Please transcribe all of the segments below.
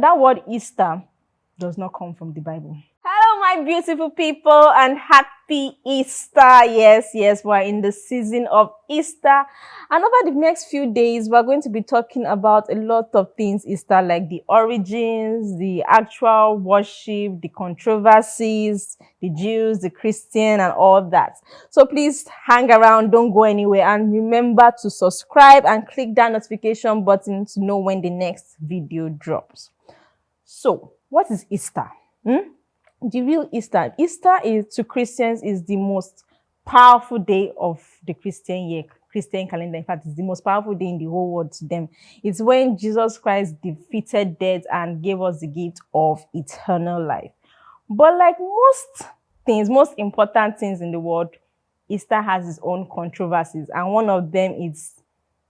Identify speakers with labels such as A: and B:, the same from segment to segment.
A: that word Easter does not come from the Bible. Hello, my beautiful people, and happy Easter. Yes, we're in the season of Easter. And over the next few days, we're going to be talking about a lot of things Easter, like the origins, the actual worship, the controversies, the Jews, the Christian, and all that. So please hang around, don't go anywhere, and remember to subscribe and click that notification button to know when the next video drops. So, what is Easter? The real Easter. Easter is, to Christians, is the most powerful day of the Christian year, Christian calendar. In fact, it's the most powerful day in the whole world to them. It's when Jesus Christ defeated death and gave us the gift of eternal life. But like most things, most important things in the world, Easter has its own controversies, and one of them is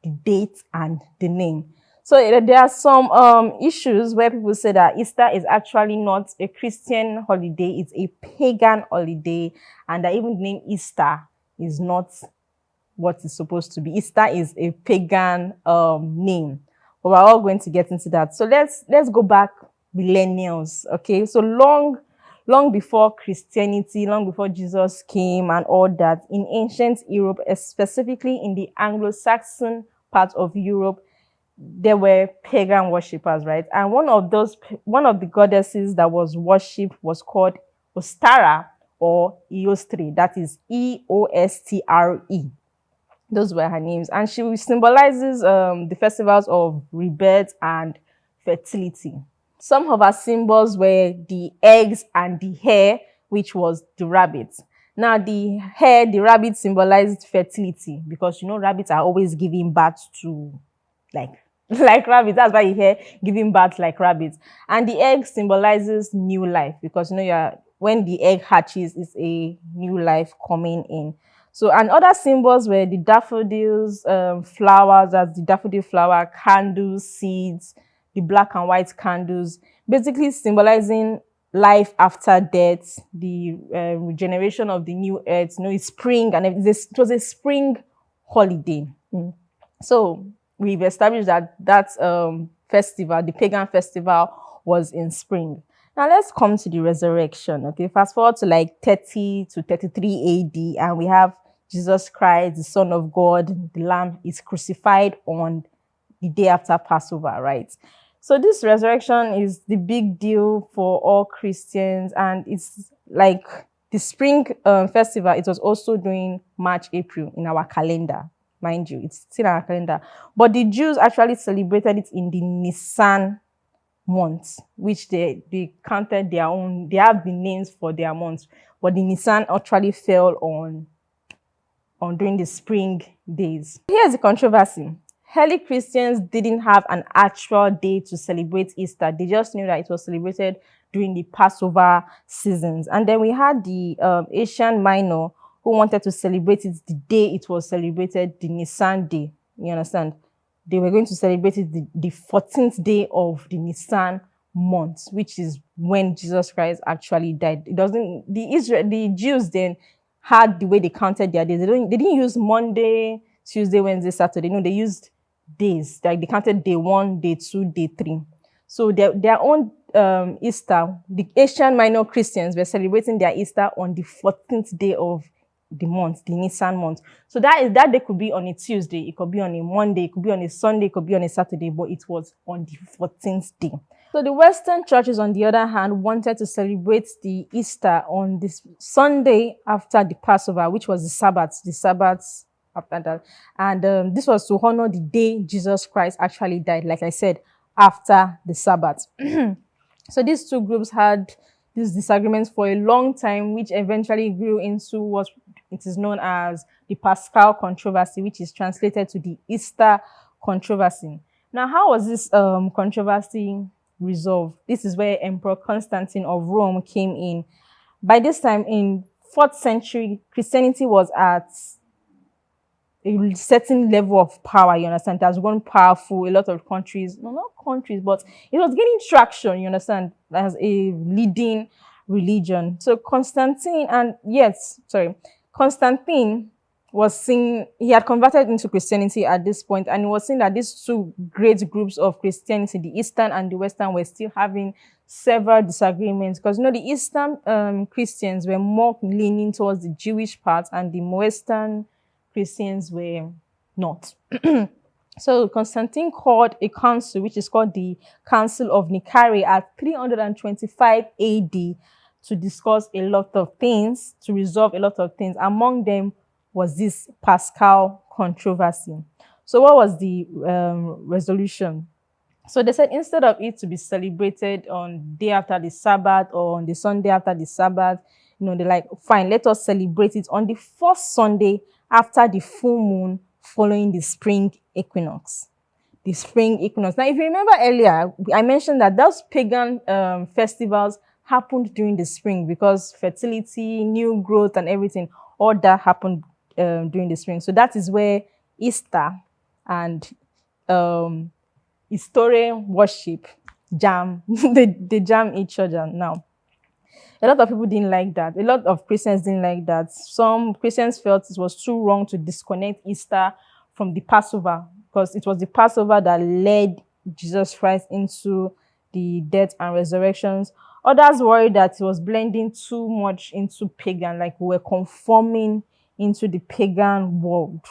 A: the date and the name. So there are some issues where people say that Easter is actually not a Christian holiday, it's a pagan holiday, and that even the name Easter is not what it's supposed to be. Easter is a pagan name. But we're all going to get into that. So let's go back millennials, okay? So long before Christianity, long before Jesus came and all that, in ancient Europe, specifically in the Anglo-Saxon part of Europe, there were pagan worshippers, right? And one of the goddesses that was worshipped was called Ostara or Eostre. That is Eostre. Those were her names. And she symbolizes the festivals of rebirth and fertility. Some of her symbols were the eggs and the hare, which was the rabbit. Now, the rabbit symbolized fertility, because, rabbits are always giving birth to, like rabbits. That's why you hear giving birth like rabbits. And the egg symbolizes new life, because, when the egg hatches, it's a new life coming in. So, and other symbols were the daffodils, flowers, as the daffodil flower, candles, seeds, the black and white candles, basically symbolizing life after death, the regeneration of the new earth. It's spring, and it was a spring holiday. So we've established that festival, the pagan festival, was in spring. Now let's come to the resurrection. Okay, fast forward to like 30 to 33 AD, and we have Jesus Christ, the Son of God, the Lamb, is crucified on the day after Passover, right? So this resurrection is the big deal for all Christians, and it's like the spring festival. It was also during March, April in our calendar, mind you. It's still in our calendar. But the Jews actually celebrated it in the Nisan month, which they counted their own. They have the names for their months, but the Nisan actually fell on during the spring days. Here's the controversy. Early Christians didn't have an actual day to celebrate Easter. They just knew that it was celebrated during the Passover seasons. And then we had the Asian Minor, who wanted to celebrate it the day it was celebrated, the Nisan day. You understand? They were going to celebrate it the 14th day of the Nisan month, which is when Jesus Christ actually died. The Jews then had the way they counted their days. They didn't use Monday, Tuesday, Wednesday, Saturday. No, they used days. Like they counted day 1, day 2, day 3. So their own Easter, the Asian Minor Christians were celebrating their Easter on the 14th day of the month, the Nisan month. So that day could be on a Tuesday, it could be on a Monday, it could be on a Sunday, it could be on a Saturday, but it was on the 14th day. So the Western churches, on the other hand, wanted to celebrate the Easter on this Sunday after the Passover, which was the Sabbath after that. And this was to honor the day Jesus Christ actually died, like I said, after the Sabbath. So these two groups had these disagreements for a long time, which eventually grew into what it is known as the Paschal controversy, which is translated to the Easter controversy. Now, how was this controversy resolved? This is where Emperor Constantine of Rome came in. By this time, in 4th century, Christianity was at a certain level of power, you understand. It has grown powerful. A lot of countries, no, not countries, but it was gaining traction, you understand, as a leading religion. So Constantine was seen, he had converted into Christianity at this point, and it was seen that these two great groups of Christianity, the Eastern and the Western, were still having several disagreements, because the Eastern Christians were more leaning towards the Jewish part, and the Western Christians were not. So Constantine called a council, which is called the Council of Nicaea, at 325 AD, to discuss a lot of things, to resolve a lot of things. Among them was this Pascal controversy. So what was the resolution? So they said, instead of it to be celebrated on day after the Sabbath or on the Sunday after the Sabbath, they're like, fine, let us celebrate it on the first Sunday after the full moon following the spring equinox. The spring equinox. Now, if you remember earlier, I mentioned that those pagan festivals happened during the spring, because fertility, new growth, and everything, all that happened during the spring. So that is where Easter and Historian worship jam. they jam each other now. A lot of people didn't like that. A lot of Christians didn't like that. Some Christians felt it was too wrong to disconnect Easter from the Passover, because it was the Passover that led Jesus Christ into the death and resurrections. Others worried that it was blending too much into pagan, like we were conforming into the pagan world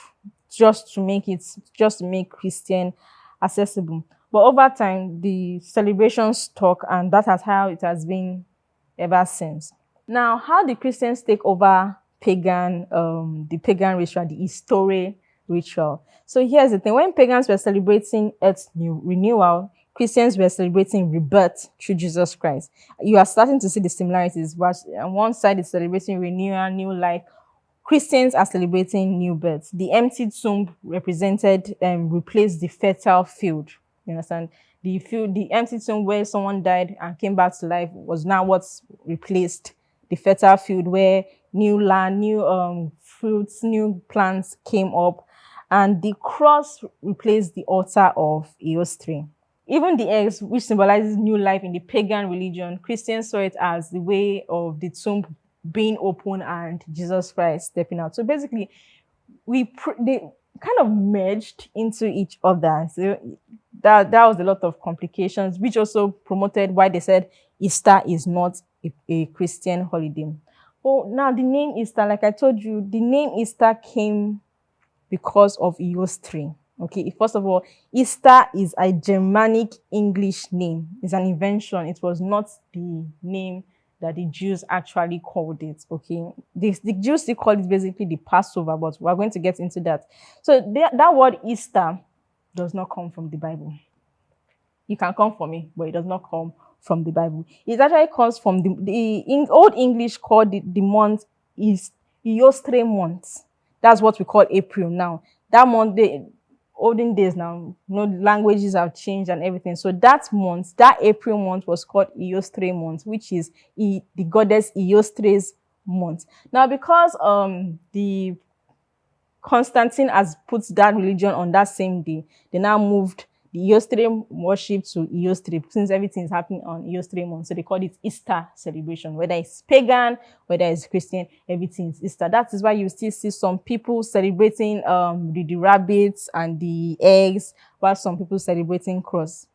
A: just to make Christian accessible. But over time, the celebrations stuck, and that is how it has been ever since. Now, how did Christians take over the pagan ritual, the History ritual? So here's the thing: when pagans were celebrating Earth's new renewal, Christians were celebrating rebirth through Jesus Christ. You are starting to see the similarities. But on one side is celebrating renewal, new life. Christians are celebrating new birth. The empty tomb replaced the fertile field. You understand? The empty tomb where someone died and came back to life was now what's replaced the fertile field, where new land, new fruits, new plants came up, and the cross replaced the altar of Eostre. Even the eggs, which symbolizes new life in the pagan religion, Christians saw it as the way of the tomb being open and Jesus Christ stepping out. So basically, they kind of merged into each other. So that was a lot of complications, which also promoted why they said Easter is not a Christian holiday. Well, now the name Easter, like I told you, the name Easter came because of Eostre. Okay, first of all, Easter is a Germanic English name. It's an invention. It was not the name that the Jews actually called it. Okay, the Jews still call it basically the Passover, but we're going to get into that. So that word Easter does not come from the Bible. You can come from me, but it does not come from the Bible. It actually comes from the Old English called the month is Eostre month. That's what we call April now. That month, the olden days now, languages have changed and everything. So that month, that April month, was called Eostre month, which is the goddess Eostre's month. Now, because the Constantine has put that religion on that same day, they now moved the Eostre worship to Eostre, since everything is happening on Eostre month. So they call it Easter celebration. Whether it's pagan, whether it's Christian, everything is Easter. That is why you still see some people celebrating the rabbits and the eggs, while some people celebrating cross.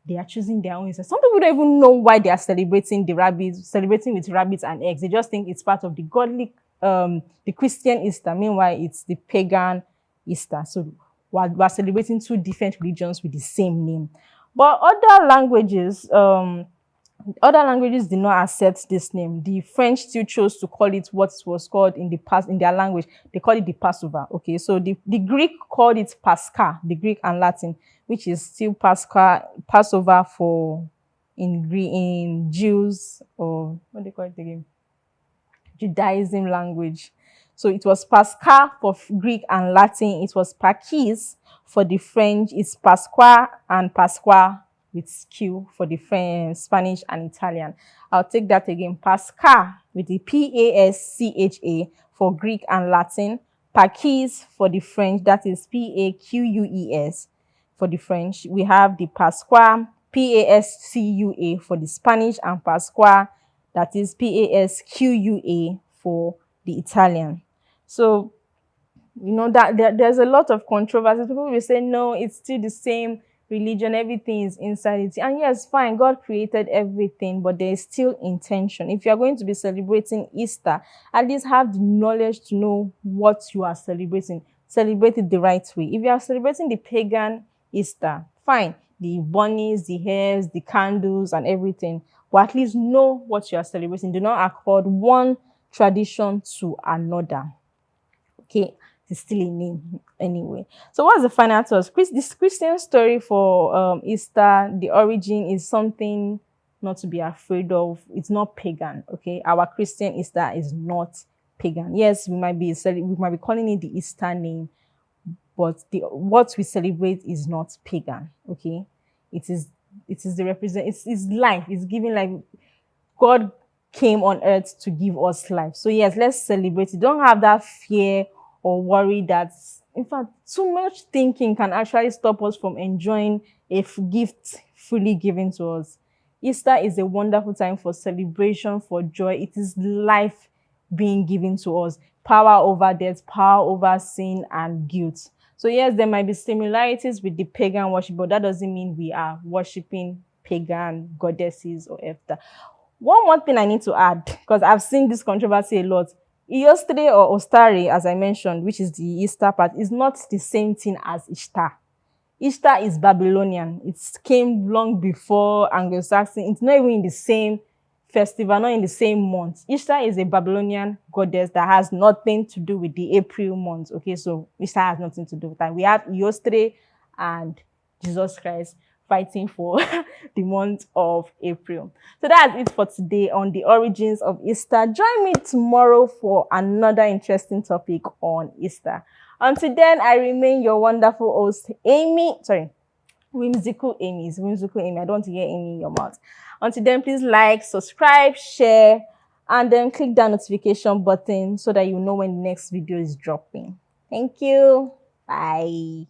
A: They are choosing their own Easter. Some people don't even know why they are celebrating celebrating with rabbits and eggs. They just think it's part of the godly, the Christian Easter. Meanwhile, it's the pagan Easter. So we're celebrating two different religions with the same name. But other languages did not accept this name. The French still chose to call it what was called in the past in their language. They call it the Passover. Okay, so the Greek called it Pascha, the Greek and Latin, which is still Passover for in Jews, or what do they call it again? Judaism language. So it was Pascha for Greek and Latin. It was Pakis for the French. It's Pasqua and Pasqua with Q for the French, Spanish, and Italian. I'll take that again. Pascha with the Pascha for Greek and Latin. Pakis for the French. That is Paqueus for the French. We have the Pasqua, Pascua for the Spanish, and Pasqua, that is Pasqua for the Italian. So You know that there's a lot of controversy. People will say no, it's still the same religion, everything is inside it. And yes, fine, God created everything, but there is still intention. If you are going to be celebrating Easter, at least have the knowledge to know what you are celebrating. Celebrate it the right way. If you are celebrating the pagan Easter, fine, the bunnies, the hares, the candles, and everything, but at least know what you are celebrating. Do not accord one tradition to another. Okay, it's still a name anyway. So what's the final thought? This Christian story for Easter, the origin is something not to be afraid of. It's not pagan. Okay, our Christian Easter is not pagan. Yes, we might be calling it the Easter name, but the what we celebrate is not pagan. Okay, it is the represent. It's life. It's giving life. God came on earth to give us life. So yes, let's celebrate it. Don't have that fear or worry that, in fact, too much thinking can actually stop us from enjoying a gift freely given to us. Easter is a wonderful time for celebration, for joy. It is life being given to us. Power over death, power over sin and guilt. So yes, there might be similarities with the pagan worship, but that doesn't mean we are worshiping pagan goddesses or after. One more thing I need to add, because I've seen this controversy a lot. Yesterday or Ostari, as I mentioned, which is the Easter part, is not the same thing as Ishtar. Ishtar is Babylonian. It came long before Anglo-Saxon. It's not even in the same festival, not in the same month. Ishtar is a Babylonian goddess that has nothing to do with the April month. Okay, so Ishtar has nothing to do with that. We have Yostre and Jesus Christ fighting for the month of April. So that's it for today on the origins of Easter. Join me tomorrow for another interesting topic on Easter. Until then, I remain your wonderful host, Amy. Sorry, whimsical Amy. It's whimsical Amy. I don't want to hear Amy in your mouth. Until then, please like, subscribe, share, and then click that notification button so that you know when the next video is dropping. Thank you. Bye.